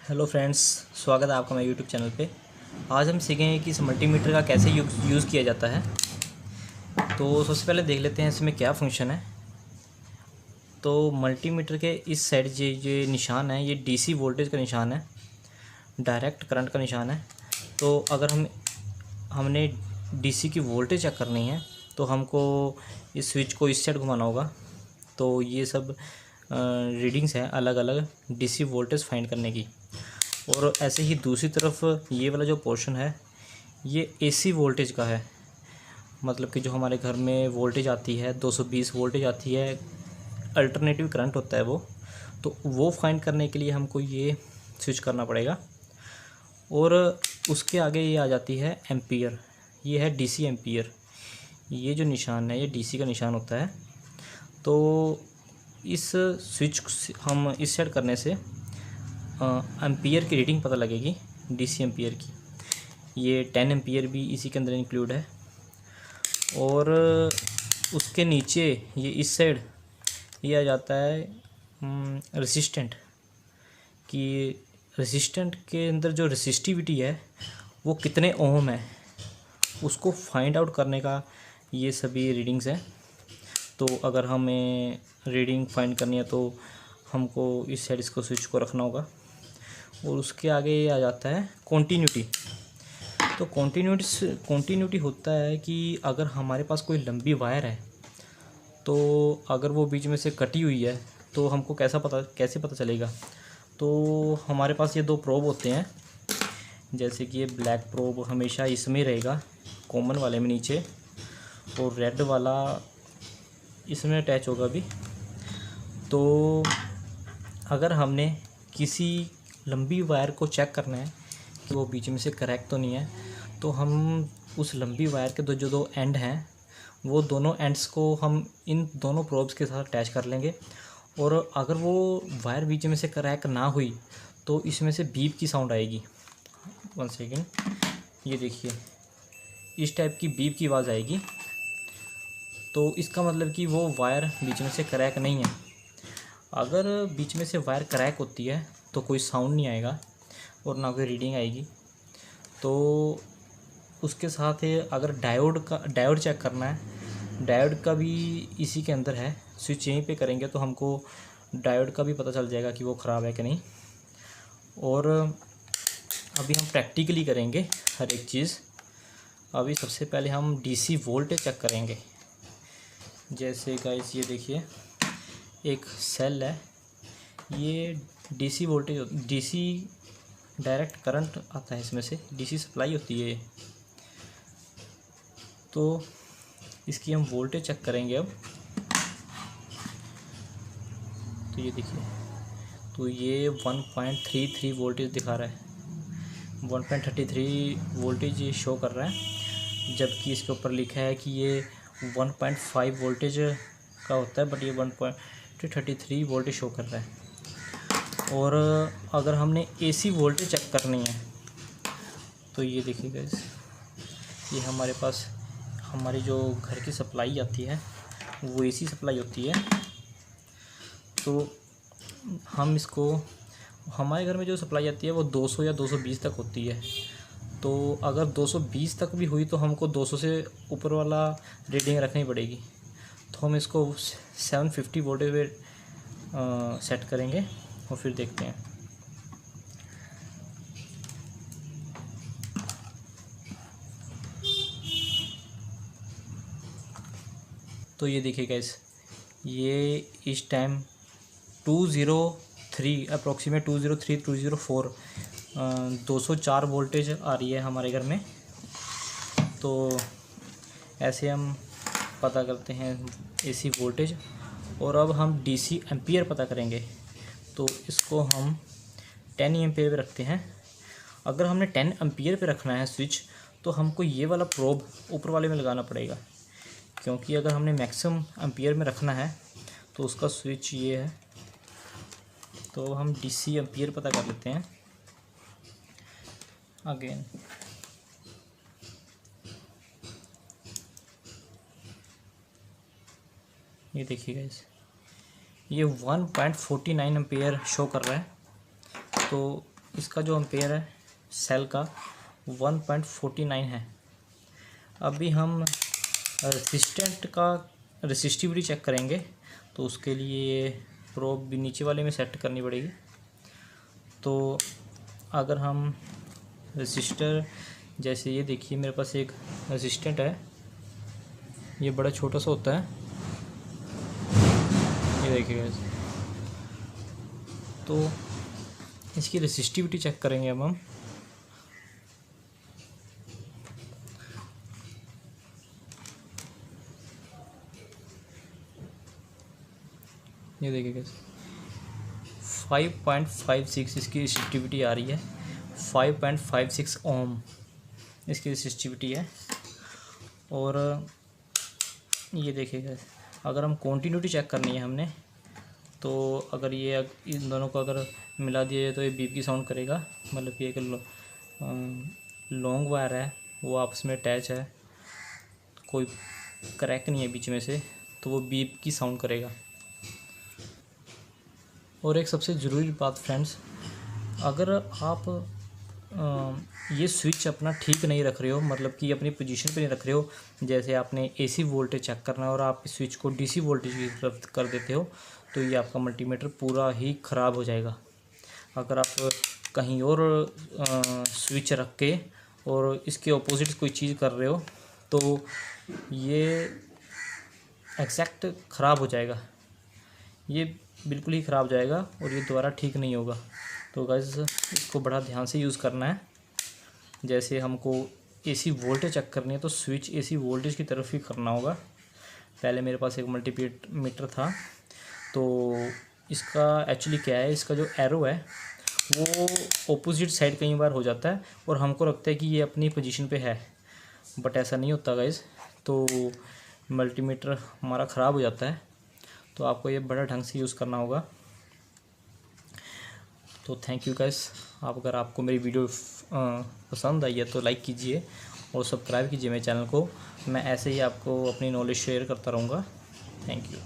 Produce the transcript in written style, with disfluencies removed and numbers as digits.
Hello friends, स्वागत है आपका मेरे यूट्यूब चैनल पे। आज हम सीखेंगे कि इस मल्टीमीटर का कैसे यूज़ किया जाता है। तो सबसे पहले देख लेते हैं इसमें क्या फंक्शन है। तो मल्टीमीटर के इस साइड ये निशान है, ये डीसी वोल्टेज का निशान है, डायरेक्ट करंट का निशान है। तो अगर हमने डीसी की वोल्टेज चेक करनी है तो हमको इस स्विच को इस साइड घुमाना होगा। तो ये सब रीडिंग्स हैं अलग अलग डीसी वोल्टेज फाइंड करने की। और ऐसे ही दूसरी तरफ ये वाला जो पोर्शन है ये एसी वोल्टेज का है, मतलब कि जो हमारे घर में वोल्टेज आती है 220 वोल्टेज आती है, अल्टरनेटिव करंट होता है तो वो फाइंड करने के लिए हमको ये स्विच करना पड़ेगा। और उसके आगे ये आ जाती है एम्पियर, ये है डीसी एम्पियर। ये जो निशान है ये डीसी का निशान होता है। तो इस स्विच हम इस साइड करने से एम्पियर की रीडिंग पता लगेगी, डीसी एम्पियर की। ये 10 एम्पियर भी इसी के अंदर इंक्लूड है। और उसके नीचे ये इस साइड ये आ जाता है रेसिस्टेंट कि रेसिस्टेंट के अंदर जो रेसिस्टिविटी है वो कितने ओम है, उसको फाइंड आउट करने का ये सभी रीडिंग्स हैं। तो अगर हमें रीडिंग फाइंड करनी है तो हमको इस साइड इसको स्विच को रखना होगा। और उसके आगे ये आ जाता है कॉन्टीन्यूटी। तो कॉन्टीन्यूटी होता है कि अगर हमारे पास कोई लंबी वायर है तो अगर वो बीच में से कटी हुई है तो हमको कैसे पता चलेगा। तो हमारे पास ये दो प्रोब होते हैं, जैसे कि ये ब्लैक प्रोब हमेशा इसमें रहेगा, कॉमन वाले में नीचे, और रेड वाला इसमें अटैच होगा भी। तो अगर हमने किसी लंबी वायर को चेक करना है कि वो बीच में से क्रैक तो नहीं है, तो हम उस लंबी वायर के जो दो एंड हैं वो दोनों एंड्स को हम इन दोनों प्रोब्स के साथ अटैच कर लेंगे। और अगर वो वायर बीच में से क्रैक ना हुई तो इसमें से बीप की साउंड आएगी। 1 सेकेंड, ये देखिए इस टाइप की बीप की आवाज़ आएगी। तो इसका मतलब कि वो वायर बीच में से क्रैक नहीं है। अगर बीच में से वायर क्रैक होती है तो कोई साउंड नहीं आएगा और ना कोई रीडिंग आएगी। तो उसके साथ ही अगर डायोड चेक करना है, डायोड का भी इसी के अंदर है। स्विच यहीं पे करेंगे तो हमको डायोड का भी पता चल जाएगा कि वो ख़राब है कि नहीं। और अभी हम प्रैक्टिकली करेंगे हर एक चीज़। अभी सबसे पहले हम डीसी वोल्टेज चेक करेंगे। जैसे गाइस ये देखिए एक सेल है, ये DC voltage, DC direct current आता है इसमें से, डीसी सप्लाई होती है। तो इसकी हम वोल्टेज चेक करेंगे अब। तो ये देखिए, तो ये 1.33 वोल्टेज दिखा रहा है, 1.33 वोल्टेज ये शो कर रहा है, जबकि इसके ऊपर लिखा है कि ये 1.5 वोल्टेज का होता है, बट ये 1.33 वोल्टेज शो कर रहा है। और अगर हमने एसी वोल्टेज चेक करनी है तो ये देखिए गाइस, ये हमारे पास हमारी जो घर की सप्लाई आती है वो एसी सप्लाई होती है। तो हम इसको, हमारे घर में जो सप्लाई आती है वो 200 या 220 तक होती है। तो अगर 220 तक भी हुई तो हमको 200 से ऊपर वाला रीडिंग रखनी पड़ेगी। तो हम इसको 750 वोल्टेज पे सेट करेंगे और फिर देखते हैं। तो ये देखिए गाइस, ये इस टाइम 203 अप्रोक्सीमेट 203 204 204 वोल्टेज आ रही है हमारे घर में। तो ऐसे हम पता करते हैं एसी वोल्टेज। और अब हम डीसी एम्पियर पता करेंगे। तो इसको हम 10 एम्पियर पे रखते हैं। अगर हमने 10 एम्पियर पे रखना है स्विच तो हमको ये वाला प्रोब ऊपर वाले में लगाना पड़ेगा, क्योंकि अगर हमने मैक्सिमम एम्पियर में रखना है तो उसका स्विच ये है। तो हम डीसी एम्पियर पता कर लेते हैं अगेन। ये देखिए गाइस, ये 1.49 एम्पियर शो कर रहा है। तो इसका जो एम्पेयर है सेल का 1.49 है। अभी हम रेसिस्टेंट का रेसिस्टिविटी चेक करेंगे, तो उसके लिए प्रोब भी नीचे वाले में सेट करनी पड़ेगी। तो अगर हम रेसिस्टर, जैसे ये देखिए मेरे पास एक रेसिस्टेंट है, ये बड़ा छोटा सा होता है, ये देखिए। तो इसकी रेसिस्टिविटी चेक करेंगे अब हम। ये देखिए कैसे 5.56 इसकी रेसिस्टिविटी आ रही है। 5.56 ओम इसकी रेसिस्टिविटी है। और ये देखिएगा, अगर हम कॉन्टीन्यूटी चेक करनी है हमने, तो अगर ये इन दोनों को अगर मिला दिया जाए तो ये बीप की साउंड करेगा। मतलब कि एक लॉन्ग वायर है, वो आपस में अटैच है, कोई क्रैक नहीं है बीच में से, तो वो बीप की साउंड करेगा। और एक सबसे ज़रूरी बात फ्रेंड्स, अगर आप ये स्विच अपना ठीक नहीं रख रहे हो, मतलब कि अपनी पोजीशन पे नहीं रख रहे हो, जैसे आपने एसी वोल्टेज चेक करना है और आप स्विच को डीसी वोल्टेज की तरफ कर देते हो, तो ये आपका मल्टीमीटर पूरा ही ख़राब हो जाएगा। अगर आप कहीं और स्विच रख के और इसके ऑपोजिट कोई चीज़ कर रहे हो, तो ये एग्जैक्ट ख़राब हो जाएगा, ये बिल्कुल ही ख़राब जाएगा और ये दोबारा ठीक नहीं होगा। तो गाइस इसको बड़ा ध्यान से यूज़ करना है। जैसे हमको एसी वोल्टेज चेक करनी है, तो स्विच एसी वोल्टेज की तरफ ही करना होगा। पहले मेरे पास एक मल्टीमीटर था, तो इसका एक्चुअली क्या है, इसका जो एरो है वो ऑपोजिट साइड कई बार हो जाता है और हमको लगता है कि ये अपनी पोजीशन पे है, बट ऐसा नहीं होता गाइस। तो मल्टीमीटर हमारा ख़राब हो जाता है, तो आपको ये बड़ा ढंग से यूज़ करना होगा। तो थैंक यू गाइस। अगर आपको मेरी वीडियो पसंद आई है तो लाइक कीजिए और सब्सक्राइब कीजिए मेरे चैनल को। मैं ऐसे ही आपको अपनी नॉलेज शेयर करता रहूँगा। Thank you.